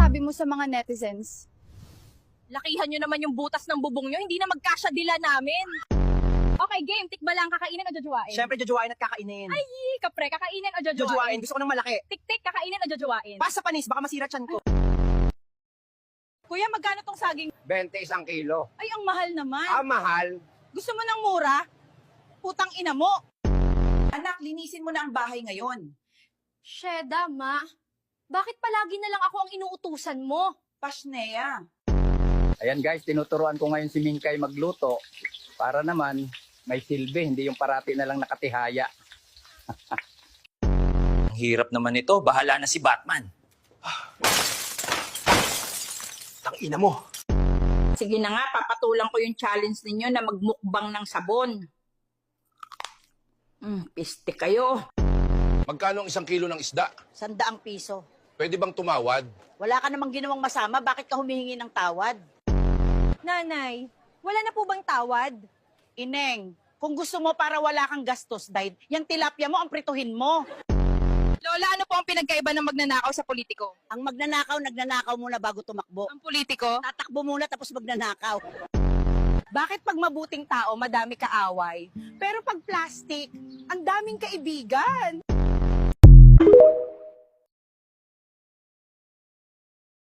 masasabi mo sa mga netizens? Lakihan nyo naman yung butas ng bubong nyo, hindi na magkasya dila namin. Okay, game. Tikba lang, kakainin o jojowain? Siyempre, jojowain at kakainin. Ay, kapre, kakainin o jojowain? Jojowain, gusto ko ng malaki. Tik-tik, kakainin o jojowain? Pasa panis, baka masira tiyan ko. Kuya, magkano tong saging? 21 kilo. Ay, ang mahal naman. Mahal. Gusto mo ng mura? Putang ina mo. Anak, linisin mo na ang bahay ngayon. Sheda, ma. Bakit palagi na lang ako ang inuutusan mo? Pasnea. Ayan guys, tinuturuan ko ngayon si Mingkay magluto para naman may silbi, hindi yung parati na lang nakatihaya. Ang hirap naman ito. Bahala na si Batman. Tangina mo. Sige na nga, papatulang ko yung challenge ninyo na magmukbang ng sabon. Piste kayo. Magkano ang 1 kilo ng isda? 100 piso. Pwede bang tumawad? Wala ka namang ginawang masama, bakit ka humihingi ng tawad? Nanay, wala na po bang tawad? Ineng, kung gusto mo para wala kang gastos, dahil yung tilapia mo, ang prituhin mo. Lola, ano po ang pinagkaiba ng magnanakaw sa politiko? Ang magnanakaw, nagnanakaw muna bago tumakbo. Ang politiko? Tatakbo muna tapos magnanakaw. Bakit pag mabuting tao, madami kaaway? Pero pag plastic, ang daming kaibigan.